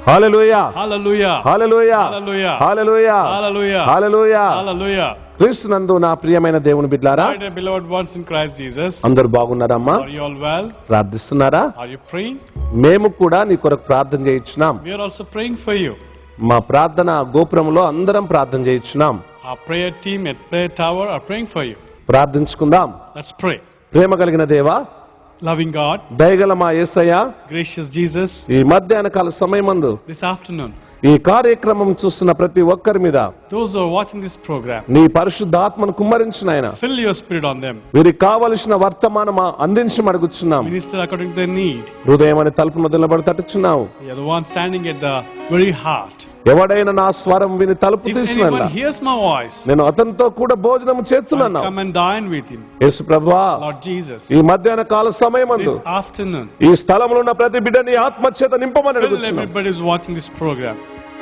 హల్లెలూయా Hallelujah. హల్లెలూయా Hallelujah. హల్లెలూయా Hallelujah. హల్లెలూయా Hallelujah. క్రీస్తునందు నా ప్రియమైన దేవుని బిడ్డలారా, My dear beloved ones in Christ Jesus, అందరూ బాగున్నారమ్మా? are you all well? ప్రార్థిస్తున్నారా? Are you praying? మేము కూడా నీ కొరకు ప్రార్థన చేయించున్నాం. We are also praying for you. మా ప్రార్థన గోపురంలో అందరం ప్రార్థన చేయించున్నాం. Our prayer team at Prayer Tower are praying for you. ప్రార్థించుకుందాం. Let's pray. ప్రేమ కలిగిన దేవా, Loving God, దయగల మా యేసయ్య, gracious Jesus, ఈ మధ్యాహ్న కాల సమయమందు this afternoon, ఈ కార్యక్రమం చూస్తున్న ప్రతి ఒక్కరి మీద those who are watching this program, నీ పరిశుద్ధాత్మను కుమ్మరించు నాయన. fill your spirit on them. వీరికి కావలసిన వర్తమానం అందించమడుగుచున్నాం. Minister according to their need. హృదయం అనే తలుపు మొదలుబడి తట్టుచున్నావు. You are the one standing at the very heart. ఎవడైనా నా స్వరం విని తలుపు If తీసిన anyone hears my voice, నేను అతనితో కూడా భోజనం చేస్తున్నాను. come and dine with him. యేసు ప్రభువా, Lord Jesus, ఈ మధ్యాహ్న కాల సమయమందు this afternoon, ఈ స్థలంలో ఉన్న ప్రతి బిడ్డని ఆత్మచేత నింపమని fill అడుగుచున్నాం. everybody who's watching this program.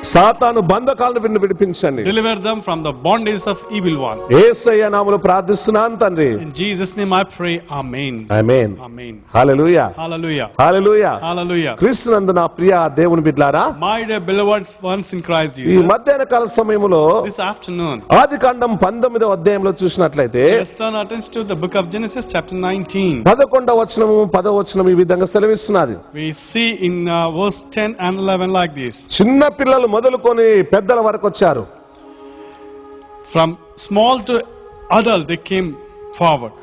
సాతాను బంధకాలను విడిపించండి. Deliver them from the bondage of evil one. యేసయ్య నామములో ప్రార్థిస్తున్నాను తండ్రి. In Jesus' name I pray. Amen. Amen. Amen. Hallelujah Hallelujah. Hallelujah. Hallelujah. క్రీస్తునందు నా ప్రియ దేవుని బిడ్డలారా, My dear beloved ones in Christ ఈ Jesus, మధ్యాహ్న కాల సమయంలో this afternoon, ఆదికాండం 19వ అధ్యాయంలో చూసినట్లయితే let's turn our attention to the book of Genesis chapter 19. 11వ వచనము 10వ వచనం ఈ విధంగా సెలవిస్తున్నది. We see in verse 10 and 11 like this. చిన్న పిల్లలు మొదలుకొని పెద్దల వరకు వచ్చారు. From small to adult they came forward.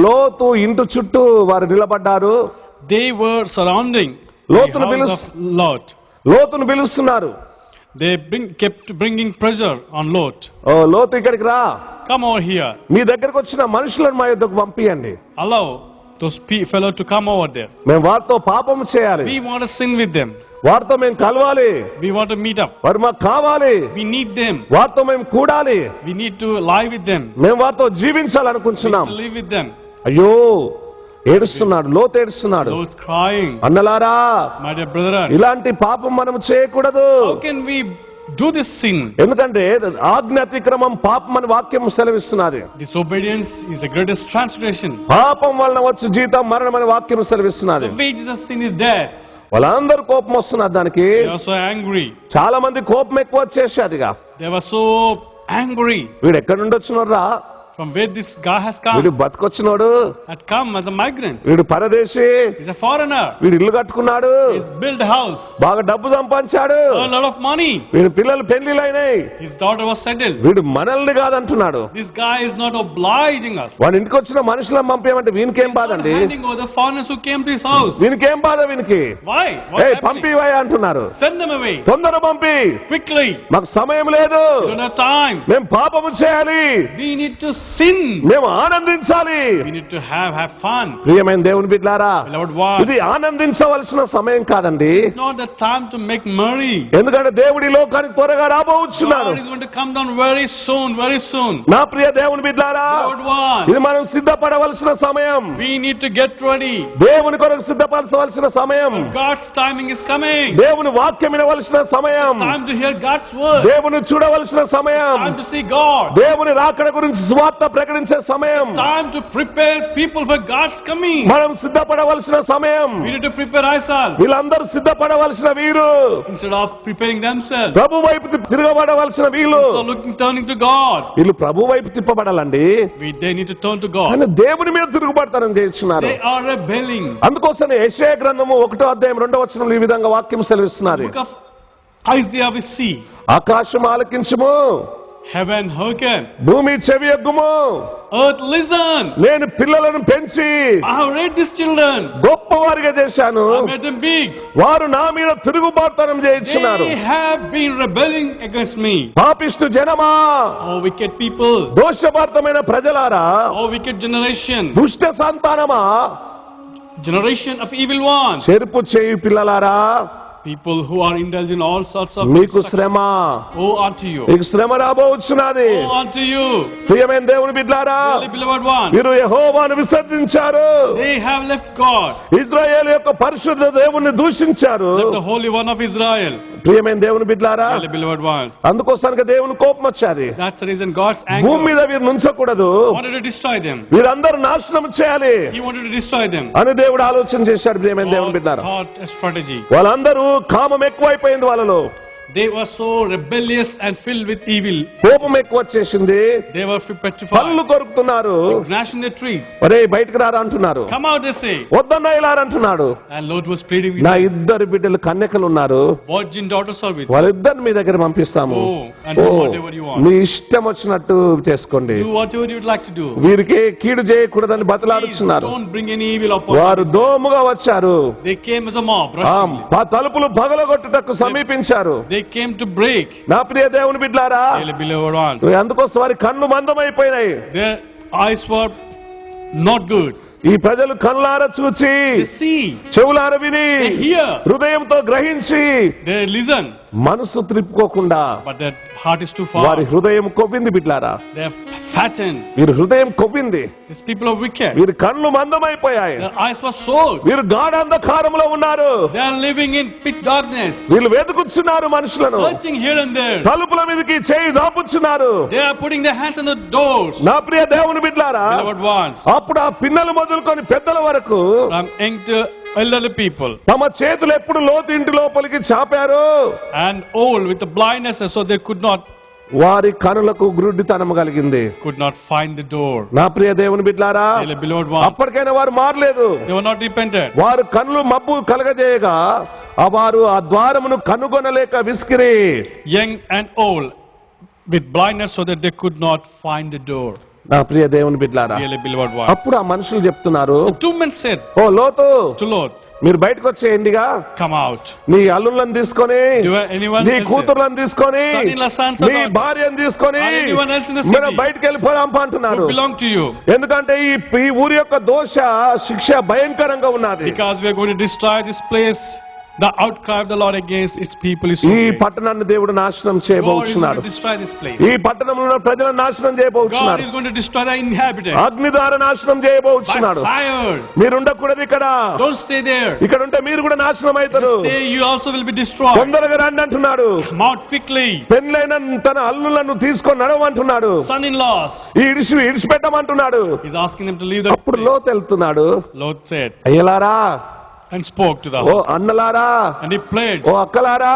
లోతు ఇంటి చుట్టూ వారు నిలబడ్డారు. They were surrounding the లోతును house of Lot. లోతును పిలుస్తున్నారు. They kept bringing pressure on Lot. ఓ లోతు ఇక్కడికి రా, Come over here. మీ దగ్గరకు వచ్చిన మనుషులను మా యొద్దకు పంపియండి. Allow those fellow to come over there. మేము వారితో పాపము చేయాలి, We want to sin with them. వారితో మేము కలవాలి, We want to meet up. వారు మాకు కావాలి, We need them. వారితో మేము కూడాలి, We need to lie with them. మేము వారితో We జీవించాలనుకుంటున్నాం. need to live with them. అయ్యో ఏడుస్తున్నాడు, లోతు ఏడుస్తున్నాడు. Lot crying. అన్నలారా, My dear brethren, ఇలాంటి పాపం మనం చేయకూడదు. how can we do this sin? ఎందుకంటే ఆజ్ఞ అతిక్రమం పాపం అని వాక్యం సెలవిస్తున్నది. Disobedience is the greatest transgression. పాపం వలన వచ్చే జీతం మరణం అని వాక్యం సెలవిస్తున్నది. The wages of sin is death. వాళ్ళందరూ కోపం వస్తున్నది దానికి. They are so angry. చాలా మంది కోపం ఎక్కువ వచ్చేసేదిగా. They were so angry. వీడు ఎక్కడి నుండి వచ్చినోడ్రా, From where this guy has వీడు come. బతికొచ్చినోడు, Had come as a migrant. వీడు పరదేశి, He's a foreigner. వీడు ఇల్లు కట్టుకున్నాడు, He's built a house. బాగా డబ్బు సంపాదించాడు, Earned a lot of money. వీడు పిల్లలు పెళ్లిలైనాయి, His daughter was settled. వీడు మనల్ని కాదంటున్నాడు. This guy is not obliging us. వాడి ఇంటికి వచ్చిన మనుషులను పంపేయమంటే వీనికేం He's not బాధండి, handing over the foreigners who came to his house. వీనికేం బాధ వీనికి. Why? What's happening? పంపివయ్యా అంటున్నారు. Send them away. తొందర పంపి, Quickly. మాకు సమయం లేదు, We don't have time. మేము పాపము చేయాలి, We need to sin. మేము ఆనందించాలి. We need to have fun. ప్రియమైన దేవుని బిడ్డలారా, Beloved one, ఇది ఆనందించవలసిన సమయం కాదండి. it's not the time to make merry. ఎందుకంటే దేవుడి లోకానికి త్వరగా రాబోతున్నాడు. God is going to come down very soon, very soon. నా ప్రియ దేవుని బిడ్డలారా, Beloved one, ఇది మనం సిద్ధపడవలసిన సమయం. we need to get ready. దేవుని కొరకు సిద్ధపరచవలసిన సమయం. God's timing is coming. దేవుని వాక్యం వినవలసిన సమయం. Time to hear God's word. దేవుని చూడవలసిన సమయం. Time to see God. దేవుని రాకడ గురించి సువార్త ప్రకటించే సమయం. Time to prepare people for God's coming. మనం సిద్ధపడవలసిన సమయం. We need to prepare ourselves వీళ్ళందరూ సిద్ధపడవలసిన వీరు, instead of preparing themselves. ప్రభు వైపు తిరగబడవలసిన వీళ్ళు. So turning to God. వీళ్ళు ప్రభు వైపు తిప్పబడాలండి. They need to turn to God. కానీ దేవుని మీద తిరుగుబడతానని చేస్తున్నారు. They are rebelling. అందుకోసం యెషయా గ్రంథము 1వ అధ్యాయం 2వ వచనంలో ఈ విధంగా వాక్యం సెలవిస్తున్నది. Book of Isaiah we see, ఆకాశం ఆలకించుము, heaven hearken, భూమి చెవియొగ్గుము, earth listen. నేను పిల్లలను పెంచి I have raised these children. గొప్పవారిగా చేశాను, I made them big. వారు నా మీద తిరుగుబాటుతనం చేయించున్నారు. They have been rebelling against me. పాపిష్టు జనమా, Oh wicked people. దోషభరితమైన ప్రజలారా, Oh wicked generation. దుష్ట సంతానమా, Generation of evil ones. చెరుపు చేయు పిల్లలారా, People who are indulged in all sorts of మీకు శ్రమ, woe unto you. మీకు శ్రమ రాబోచున్నది. Woe unto you. ప్రియమైన దేవుని బిడ్డలారా, Dearly beloved ones. మీరు యెహోవాను విసర్జించారు, They have left God. ఇశ్రాయేలు యొక్క పరిశుద్ధ దేవుణ్ణి దూషించారు. Left the Holy One of Israel. ప్రియమైన దేవుని బిడ్డలారా, Dearly beloved ones. అందుకోసానికి దేవుని కోపం వచ్చేది. That's the reason God's భూమి anger మీద వీరు నుంచకూడదు, wanted to destroy them. వీరందరూ నాశనం చేయాలి He wanted to destroy them. అని దేవుడు ఆలోచన చేశాడు. ప్రియమైన దేవుని God బిడ్డలారా, thought a strategy. వాళ్ళందరూ కామం ఎక్కువైపోయింది వాళ్ళలో. They were so rebellious and filled with evil. కోపం ఎక్కువ వచ్చేసింది. They were petrified. పళ్ళు కొరుకుతున్నారు. Gnashing the tree. ఒరే బయటకు రారా అంటున్నారు. Come out, they say. వద్దన్నా ఇలా అంటున్నాడు. And Lot was pleading with నా them. ఇద్దరు బిడ్డలు కన్యకలు ఉన్నారు, Virgin daughters are with. వాళ్ళిద్దరిని మీ దగ్గర పంపిస్తాము. Go and do whatever you want. మీ ఇష్టం వచ్చినట్టు చేసుకోండి. Do whatever you would like to do. వీరికి కీడు చేయకూడదని Please బతలాడుతున్నారు. don't bring any evil upon వారు them. దోముగా వచ్చారు. They came as a mob, rushing. తలుపులు పగలగొట్టుటకు సమీపించారు. They came to break. నా ప్రియ దేవుని బిడ్డలారా, Dearly beloved ones. అందుకోసం వారి కన్ను మందమైపోయినాయి. Their eyes were not good. ఈ ప్రజలు కళ్ళార చూచి, They see, చెవులార విని, they hear, హృదయంతో గ్రహించి they listen, మనసు త్రిప్పుకోకుండా but their heart is too వారి far. హృదయం కొవ్వింది బిడ్లారా. They have fattened. వీరి హృదయం కొవ్వింది. These people are wicked. వీరి కళ్ళు మందమైపోయాయి. Their eyes were sold. వీరు గాఢాంధకారంలో ఉన్నారు. They are living in pitch darkness, వీళ్ళు వెతుకుచున్నారు మనుషులను. searching here and there. తలుపుల మీదకి చేయి దాపుచున్నారు. They are putting their hands on the doors. నా ప్రియ దేవుని బిడ్లారా, Beloved ones, అప్పుడు ఆ పిన్నలు మొదలుకొని పెద్దల వరకు from young to elderly people తమ చేతులు ఎప్పుడు లోతు ఇంటి లోపలికి చాపారు. and old with the blindness, so they could not కనులకు గ్రుడ్డితనం కలిగింది. find the door. నా ప్రియ దేవుని బిడ్లారా, Dearly beloved ones, అప్పటికైనా వారు మారలేదు. they were not repented. వారు కన్నులు మబ్బు కలగజేయగా వారు ఆ ద్వారమును కనుగొనలేక విసికిరి. Young and old with blindness, so that they could not find the door. నా ప్రియ దేవుని బిడ్లారా, Dearly beloved ones, అప్పుడు ఆ మనుషులు చెప్తున్నారు, the two men said ఓ లోతు, to Lord, మీరు బయటకు వచ్చేయండిగా, come out. నీ అల్లుళ్ళని తీసుకొని, Do anyone నీ else కూతుర్లను తీసుకొని, son-in-law, sons and నీ daughters, భార్యను తీసుకొని or anyone else in the మనం city బయటకు వెళ్ళిపోదాం అంటున్నారు. who belong to you, ఎందుకంటే ఈ ఊరి యొక్క దోష శిక్ష భయంకరంగా ఉన్నది. because we are going to destroy this place. The outcry of the Lord against its people is so ఈ great. పట్టణాన్ని దేవుడు నాశనం God is going చేయబోతున్నాడు. to destroy this place. ఈ పట్టణంలో ఉన్న ప్రజలను నాశనం God చేయబోతున్నాడు. is going to destroy the inhabitants అగ్ని ద్వారా నాశనం by చేయబోతున్నాడు. fire. మీరు ఉండకూడదు ఇక్కడ. Don't stay there. ఇక్కడ ఉంటే మీరు కూడా నాశనం అవుతారు. Stay, you also will be destroyed. తొందరగా రండి అంటున్నాడు. Come out quickly. పెళ్ళైన తన అల్లులను తీసుకొని నడవంటున్నాడు. Son-in-laws. ఇడిచిపెట్టమంటున్నాడు. He's asking them to leave the అప్పుడు place. లోతు వెళ్తున్నాడు. Lot said అయ్యలారా, and spoke to the oh house. అన్నలారా, And he pledged oh అక్కలారా,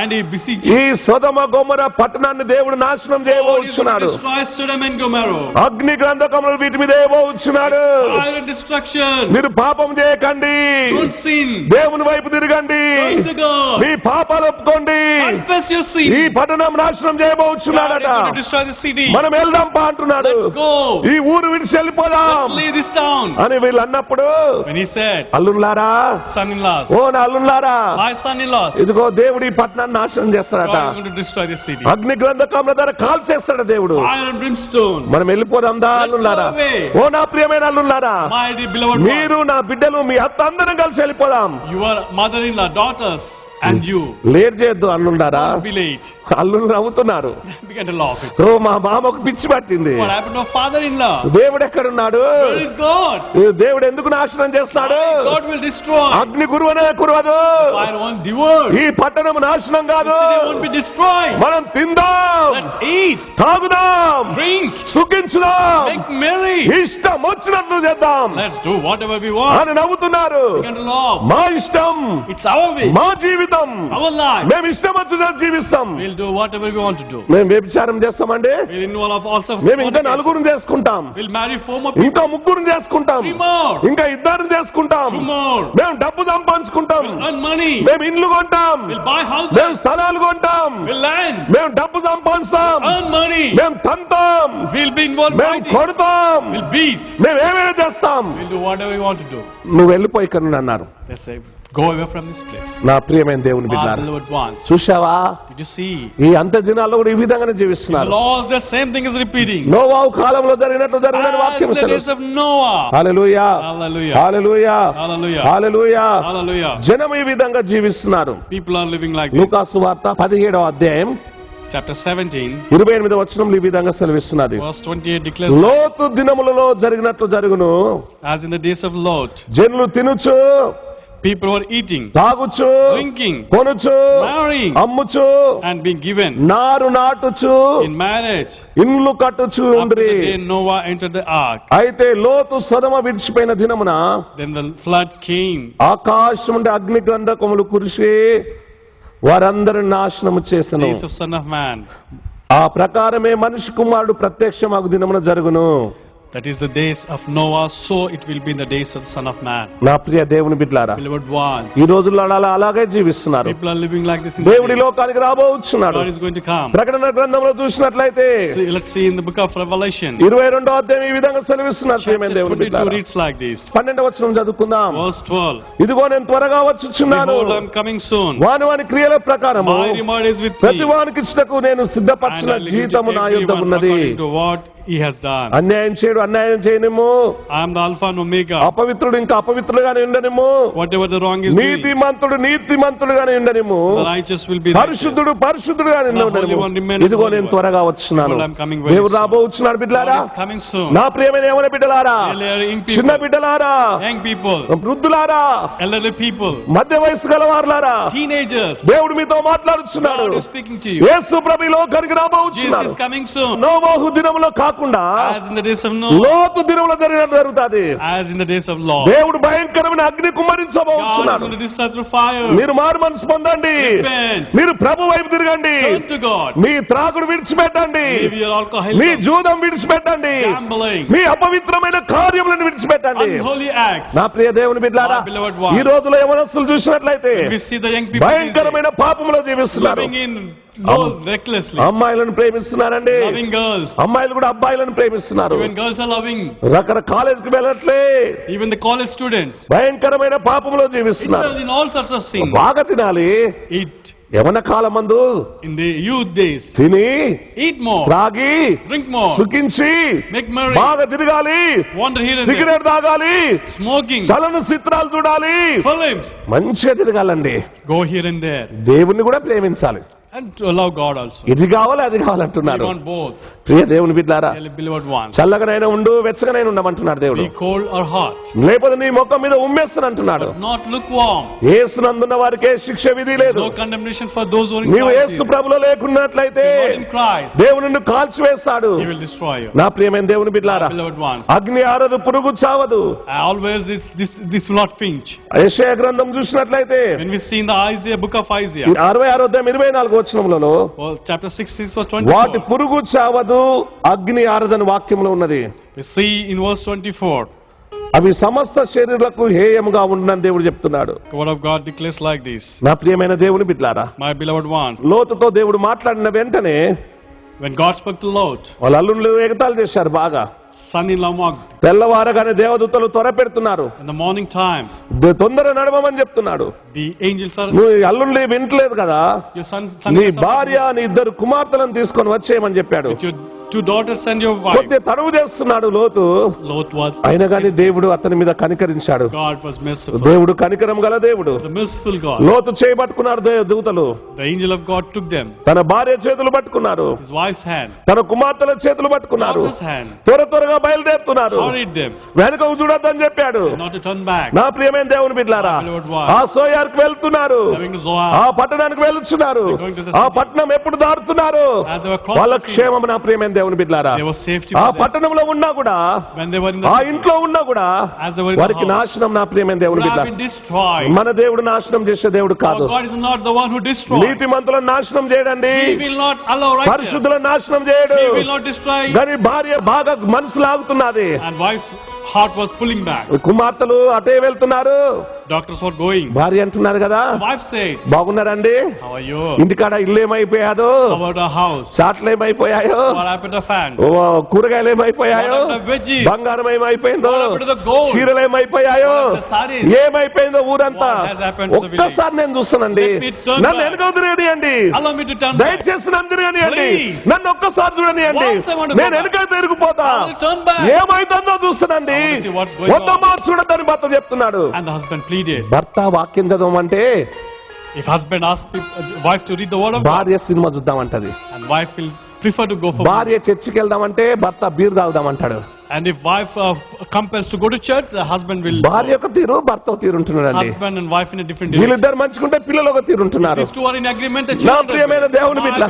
and he beseeched ఈ సొదొమ గొమొర పట్టణాన్ని దేవుడు నాశనం God is going to చేయబోతున్నాడు. destroy Sodom and Gomorrah. అగ్ని గంధకములు వీటి మీద వేయబోతున్నాడు. Fire and destruction. మీరు పాపం చేయకండి, Don't sin. దేవుని వైపు తిరగండి, Turn to God. మీ పాపాలు ఒప్పుకోండి. Confess your sin. ఈ పట్టణం నాశనం God చేయబోతున్నాడట. is going to destroy the city. మనం వెళ్దాం పా అంటున్నాడు. Let's go. ఈ ఊరు విడిచి వెళ్ళిపోదాం Let's leave this town. అని వీళ్ళు అన్నప్పుడు, When he said, అల్లులారా, son-in-laws, ఓ నా అల్లులారా, my son-in-laws, ఇదిగో దేవుడు ఈ పట్టణాన్ని నాశనం చేస్తాడట. God is going to destroy this city. అగ్ని గ్రంథకముల ద్వారా కాల్ చేస్తాడు దేవుడు. Fire and brimstone. మనం వెళ్ళిపోదాం దా అల్లులారా. Let's go away. ఓ నా ప్రియమైన అల్లులారా, My dear beloved మీరు ones, నా బిడ్డలు మీ అత్త అందరం కలిసి వెళ్ళిపోదాం. your mother-in-law, daughters, and you. Late చేయొద్దు అల్లుండారా. Don't be late. అల్లుళ్ళు నవ్వుతున్నారు. They began to laugh. ఓ మా మామకు పిచ్చి పట్టింది. What happened to father-in-law? దేవుడు ఎక్కడున్నాడు? Where is God? దేవుడు ఎందుకు నాశనం చేస్తాడు? God will destroy. అగ్ని గురువనే కురవదు. Fire won't devour. ఈ పట్టణం నాశనం The కాదు. city won't be destroyed. మనం తిందాం, Let's eat, తాగుదాం, drink, సుఖించుదాం, make merry. ఇష్టం వచ్చినట్లు చేద్దాం Let's do whatever we want. అని నవ్వుతున్నారు. Began to laugh. మా ఇష్టం, It's our wish, మా జీవితం, our life. మేము ఇష్టం వచ్చినట్టు జీవిస్తాం. We'll do whatever we want to do. మేము వ్యభిచారం చేస్తామండి, We'll involve also మేము ఇంకా fornication. నలుగురిని చేసుకుంటాం, We'll marry 4 more people. ఇంకా ముగ్గురిని చేసుకుంటాం, 3 more. ఇంకా ఇద్దరిని చేసుకుంటాం, 2 more. మేము డబ్బు సంపాదించుకుంటాం, We'll earn money. మేము ఇండ్లు కొంటాం, We'll buy మేము houses. స్థలాలు కొంటాం, We'll land. మేము డబ్బు సంపాదిస్తాం, Earn money. మేము తంతాం, We'll be involved మేము fighting. కొడతాం, We'll beat. మేము ఏమైనా చేస్తాం. We'll do whatever we want to do. నువ్వు వెళ్ళిపోయి ఇక్కడ నుండి అన్నారు. They say, go away from this place. నా ప్రియమైన దేవుని Our బిడ్డలారా, beloved ones. చూశావా, Did you see? ఈ అంత్య దినాల్లో కూడా ఈ విధంగానే The జీవిస్తున్నారు. laws, the same thing is repeating. నోవాహు కాలంలో జరిగినట్లు జరిగిన వాక్యం As the days of Noah. Hallelujah, Hallelujah. Hallelujah, Hallelujah. Hallelujah. Hallelujah. జనం ఈ విధంగా జీవిస్తున్నారు. People are living like this. లూకా సువార్త 17వ అధ్యాయం Chapter 17, 28వ వచనంలో ఈ విధంగా సెలవిస్తున్నది. verse 28 declares, లోతు దినములలో జరిగినట్లు జరుగును. as in the days of Lot, జనులు తినుచు People were eating, తాగుచు, drinking, కొనుచు, marrying, అమ్ముచు, and being given నారు నాటుచు, in marriage. ఇండ్లు కట్టుచు After ఉండ్రి. the day Noah entered the ark, అయితే లోతు సొదమ విడిచిపోయిన దినమున then the flood came. ఆకాశం నుండి అగ్ని గంధకములు కురిసి వారందరిని నాశనము చేసెను. Days of Son of Man. ఆ ప్రకారమే మనిషి కుమారుడు ప్రత్యక్షమగు దినమున జరుగును. That is the days of Noah, so it will be in the days of the Son of Man. నా ప్రియ దేవుని బిడ్డలారా, Beloved ones, ఈ రోజుల్లో అలాగే జీవిస్తున్నారు. people are living like this in దేవుడి the days. లోకానికి రాబోచున్నాడు. God is going to come. ప్రకటన గ్రంథంలో చూసినట్లయితే Let's see in the book of Revelation, 22వ అధ్యాయం ఈ విధంగా సెలవిస్తున్నారు. chapter ప్రియమైన దేవుని 22 బిడ్డలారా, reads like this. 12వ వచనం చదువుకుందాం. Verse 12. ఇదిగో నేను త్వరగా వచ్చుచున్నాను, Behold, I am coming soon. వాని క్రియల ప్రకారము My reward is with ప్రతి me, వానికి ఇచ్చుటకు నేను and సిద్ధపరిచిన I will give to జీతము నా యుద్ధ everyone ఉన్నది. according to what he has done. అన్యాయం చేయనిము, I am the Alpha and Omega. అపవిత్రుడు ఇంకా అపవిత్రుడుగానే ఉండనిము, Whatever the wrong is doing, నీతిమంతుడుగానే ఉండనిము, the righteous will be righteous. పరిశుద్ధుడుగానే The Holy ఉండనిము. One remains ఇదిగో holy నేను one. త్వరగా వచ్చున్నాను. Behold, I am coming very దేవుడు soon. రాబోచున్నాడు. బిడ్డలారా, God is coming soon. నా ప్రియమైన యవ్వన బిడ్డలారా, Elderly young చిన్న people, బిడ్డలారా, young people, వృద్ధులారా, elderly people, మధ్య వయసు గలవారులారా, teenagers, దేవుడు మీతో మాట్లాడుచున్నాడు. God is speaking to you. యేసు ప్రభు ఈ లోకానికి Jesus రాబోచున్నాడు. is coming soon. నోవహు దినములో కాకుండా As in the days of Noah, లోతు దినములో జరుగుతాది. as in the days of Lot, దేవుడు భయంకరమైన అగ్ని God is కుమ్మరించబోచున్నాడు. going to destroy through fire. మీరు మారు మనసు పొందండి, Repent. మీరు ప్రభు వైపు తిరగండి, Turn to God. మీ త్రాగుడు విడిచిపెట్టండి, Leave your alcohol, మీ జూదం విడిచిపెట్టండి, gambling, మీ అపవిత్రమైన కార్యములను విడిచిపెట్టండి. unholy acts. నా ప్రియ దేవుని బిడ్డలారా, My beloved ones, ఈ రోజులో యవనస్తులు చూసినట్లయితే We see the young people these భయంకరమైన days పాపములో జీవిస్తున్నారు. living in low, recklessly, అమ్మాయిలను ప్రేమిస్తున్నారండి, loving girls. అమ్మాయిలు కూడా అబ్బాయిలను ప్రేమిస్తున్నారు. Even girls are loving. రకరకాల కాలేజీకి వెళ్ళట్లే, Even the college students. భయంకరమైన పాపములో జీవిస్తున్నారు. Indulge in all sorts of sin. బాగా తినాలి, Eat యవన కాలమందు in the youth days. తిని Eat more. త్రాగి Drink more. సుఖించి Make merry. బాగా తిరగాలి, Wander here and there. Cigarette తాగాలి, Smoking. చలన చిత్రాలు చూడాలి, Films. మంచిగా తిరగాలండి. Go here and there. దేవుణ్ణి కూడా ప్రేమించాలి. And to allow God also. ఇది కావాలి అది We కావాలంటున్నాడు. want both. ప్రియ దేవుని బిడ్డారా, Dearly beloved ones. చల్లగనైనా ఉండు, వెచ్చగనైనా ఉండమంటున్నాడు దేవుడు. Be cold or hot. లేకపోతే నీ ముఖం మీద ఉమ్మేస్తానంటున్నాడు. Not lukewarm. యేసునందున్న వారికే శిక్ష విధి లేదు. No condemnation for those who are in నీవు Christ యేసు Jesus. ప్రభులో లేకున్నట్లయితే If you're not in Christ, దేవుడు నిన్ను కాల్చివేస్తాడు. He will destroy you. నా ప్రియమైన దేవుని బిడ్డారా, Beloved ones. అగ్ని ఆరదు, పురుగు చావదు. Always this will not finch. యెషయా గ్రంథం చూసినట్లయితే When we see in the Isaiah, book of Isaiah, 66వ అధ్యాయం 24వ వచనములలో well, chapter 66 verse వాటి 24, పురుగు చావదు, అగ్ని ఆరదని వాక్యంలో ఉన్నది. we see in verse 24, అవి సమస్త శరీరులకు హేయముగా ఉండని దేవుడు చెప్తున్నాడు. the word of God declares like this. నా ప్రియమైన దేవుని బిడ్డలారా, My beloved ones, లోతుతో దేవుడు మాట్లాడిన వెంటనే when God spoke to Lot, వాళ్ళ అల్లుళ్ళు ఎగతాళి చేశారు బాగా. son-in-law mocked. తెల్లవారగానే దేవదూతలు త్వర పెడుతున్నారు, In the morning time, తొందర నడవమని చెప్తున్నాడు. the angels are, నువ్వు ఈ అల్లుళ్ళు వింటలేదు కదా, your son నీ భార్య నీ ఇద్దరు కుమార్తెలను తీసుకొని వచ్చేయమని చెప్పాడు. with your two daughters and your wife. కొద్ది తరువు చేస్తున్నాడు లోతు, Lot was, అయినా కానీ దేవుడు అతని మీద కనికరించాడు. God was merciful. దేవుడు కనికరం గల దేవుడు. The merciful God. లోతు చేయబట్టుకున్నారు దూతలు, The angel of God took them, తన భార్య చేతులు పట్టుకున్నారు, his wife's hand, తన కుమార్తెల చేతులు పట్టుకున్నారు, daughter's hand, త్వరగా బయలుదేరుతున్నారు. hurried them, వెనకకు చూడొద్దని చెప్పాడు. not to turn back. నా ప్రియమైన దేవుని బిడ్డలారా, ఆ సోయార్కి వెళ్తున్నారు, Having Zoar, ఆ పట్టణానికి వెళ్తున్నారు. ఆ పట్టణం ఎప్పుడు దాటుతున్నారు? as they were వాళ్ళ crossing, క్షేమం. నా ప్రియమైన దేవుని బిడ్డలారా, there was safety ఆ for them. పట్టణంలో ఉన్నా కూడా, When they were in ఆ the city, ఇంట్లో ఉన్నా కూడా as they were in the వారికి house, నాశనం. నా ప్రియమైన దేవుని would have బిడ్డ, been destroyed. మన దేవుడు నాశనం చేసే దేవుడు కాదు. For God is not the one who destroys. నీతిమంతులను నాశనం చేయడండి, He will not allow righteous. పరిశుద్ధులను నాశనం చేయడు. He will not destroy. కానీ భార్య బాగా మనసు లాగుతున్నది, And wife's heart was pulling back. కుమార్తెలు అటే వెళ్తున్నారు, Doctors were going. భార్య అంటున్నారు కదా, Wife said, బాగున్నారండి, how are you? ఇంటికాడ ఇల్లు ఏమైపోయాదో, How about our house? చాట్లు ఏమైపోయాయో, What happened to the fans? ఓ కూరగాయలు ఏమైపోయాయో, What happened to veggies? బంగారం ఏమైపోయిందో, What happened to the gold? చీరలు ఏమైపోయాయో, What happened to sarees? ఏమైపోయిందో ఊరంతా. What has happened to the ఒక్కసారి నేను చూస్తానండి, Let me turn నన్ను back. వెనక తిరగనియండి, Allow me to turn back. దయచేసి నన్ను తిరగనియండి, Please. నన్ను ఒక్కసారి చూడనియండి, Once I want to go నేను back. వెనక తిరిగిపోతా, I want to turn back. ఏమైతుందో చూస్తానండి. I want to see what's going వద్దమ్మా చూడద్దని భర్త చెప్తున్నాడు. And the husband pleaded. భర్త వాక్యం చదవమంటే If husband asks wife to read the word of God, భార్య cinema చూద్దామంటది, and wife will prefer to go for భార్య చర్చికి వెళ్దామంటే భర్త beer తాగుదామంటాడు. And if wife compels to go to church, the husband will భార్య ఒక తీరు, భర్త ఒక తీరు ఉంటున్నారండి. husband and wife in a different direction. వీళ్ళిద్దరు మంచుకుంటే పిల్లలు ఒక తీరు ఉంటున్నారు. These two are in agreement. The నా children ప్రియమైన దేవుని బిడ్డ,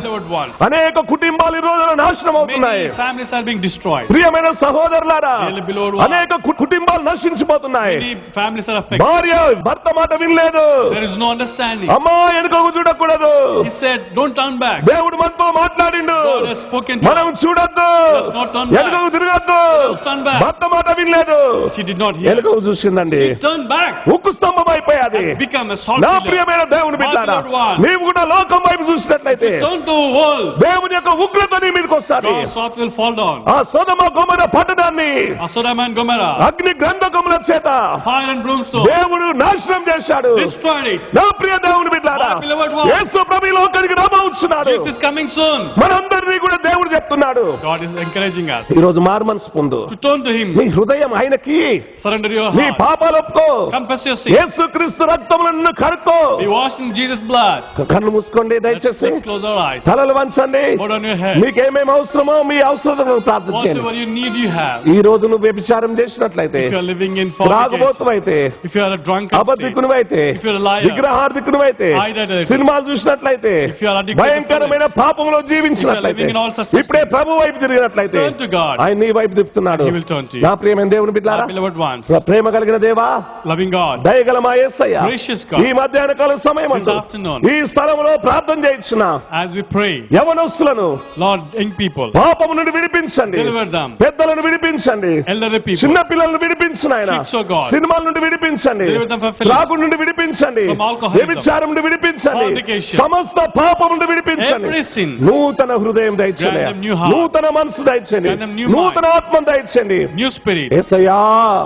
అనేక కుటుంబాలు ఈ రోజున నాశనం అవుతున్నాయి. many families are being destroyed. ప్రియమైన సహోదరులారా, Dearly beloved ones, అనేక కుటుంబాలు నశించిపోతున్నాయి. many families are affected. భార్య భర్త మాట వినలేదు. There is no understanding. అమ్మా వెనుకకు చూడకూడదు. He said, don't turn back. దేవుడు మనతో మాట్లాడిండు. God has spoken to మనం us. చూడొద్దు, Let us not turn back. వెనుకకు తిరగద్దు. Let us turn back. భర్త మాట వినలేదు, She did not hear. వెనుకకు చూసిందండి. She turned back. ఉక్కు స్తంభం అయిపోయాది. Become a salt నా pillar. ప్రియమైన దేవుని బిడ్డారా, My beloved one. నీవు కూడా లోకం వైపు చూసినట్లయితే Turn to the world. దేవుని యొక్క ఉగ్రత నీ మీదకి వస్తాది. God's wrath will fall down. ఆ సొదొమ గొమొర్రా పట్టణాన్ని Sodom and Gomorrah, అగ్ని గంధకముల చేత fire and brimstone, దేవుడు నాశనం చేశాడు. destroyed it. నా ప్రియ దేవుని బిడ్డారా, My beloved one. యేసు ప్రభు ఈ లోకానికి రాబోతున్నాడు. Jesus is coming soon. మనందరినీ కూడా దేవుడు చెప్తున్నాడు, God is encouraging us ఈ రోజు మారుమనసు పొందు. to turn to Him. నీ హృదయం ఆయనకి, Surrender your నీ heart. పాపాలు ఒప్పుకో. Confess your sin. యేసు క్రీస్తు రక్తములో నిన్ను కడుక్కో. Be washed in Jesus' blood. కన్ను మూసుకోండి దయచేసి, Let's close our eyes. తలలు వంచండి. Put on your head. మీకేమేమి అవసరమో మీ అవసరతను ప్రార్థన చేయండి. Whatever you need, you have. ఈ రోజు నువ్వు వ్యభిచారం చేసినట్లయితే, If you are living in fornication, త్రాగుబోతువైతే, if you are a drunkard, అబద్ధికునివైతే, if you are a liar, విగ్రహార్థికునివైతే, idolater, సినిమాలు చూసినట్లయితే, if you are addicted to భయంకరమైన films, పాపంలో if you are జీవించినట్లయితే, living in all such ఇప్పుడే sins, ప్రభు వైపు తిరిగినట్లయితే turn to God. ఆయన నీ వైపు తిప్పుతున్నాడు. He will turn to you. నా ప్రియమైన దేవుని బిడ్డలారా, My beloved ones, ప్రేమ కలిగిన దేవా, loving God, దయగల మా యేసయ్య, gracious God, ఈ మధ్యాహ్న కాల సమయం this afternoon, ఈ స్థలంలో ప్రార్థన చేయించున్నా as we pray, యవనస్తులను Lord, young people, పాపము నుండి విడిపించండి, deliver them, పెద్దలను విడిపించండి, elderly people, చిన్న పిల్లలను విడిపించు నాయన, kids, oh God, సినిమాల నుండి విడిపించండి, deliver them from films, త్రాగు నుండి విడిపించండి, from alcoholism, వ్యభిచారం నుండి విడిపించండి, fornication, సమస్త పాపం నుండి విడిపించండి. every sin. నూతన హృదయం దయచేయండి, Grant them new heart. నూతన మనసు దయచేయండి, Grant them new నూతన ఆత్మ దయచేయండి. New spirit, యేసయ్యా,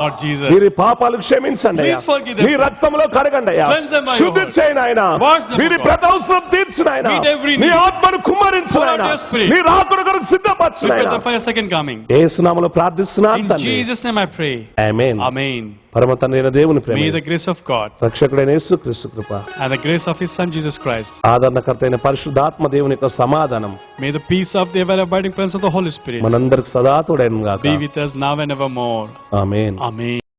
Lord Jesus, వీరి పాపాలు క్షమించండి అయ్యా. Please forgive them నీ sins. రక్తంలో కడగండి అయ్యా, Cleanse them by your శుద్ధి word. చేయను ఆయన, Wash them, వీరి O God. ప్రతి అవసరం తీర్చు నాయన, Meet every నీ need. ఆత్మను కుమ్మరించు Pour out నాయన, your spirit. నీ రాకడ కొరకు సిద్ధపరచు prepare నాయన. them for your second coming. యేసు నామములో ప్రార్థిస్తున్నాను In తండ్రి, Jesus' name I pray. Amen. Amen. పరమ తండ్రి అయిన దేవుని ప్రేమ, May the grace of God రక్షకుడైన యేసు క్రీస్తు కృప, and the grace of His Son Jesus Christ, ఆదరణకర్త అయిన పరిశుద్ధాత్మ దేవుని యొక్క సమాధానం may the peace of the ever abiding presence of the Holy Spirit మనందరికి సదా తోడైన గాక. be with us now and evermore. Amen. Amen.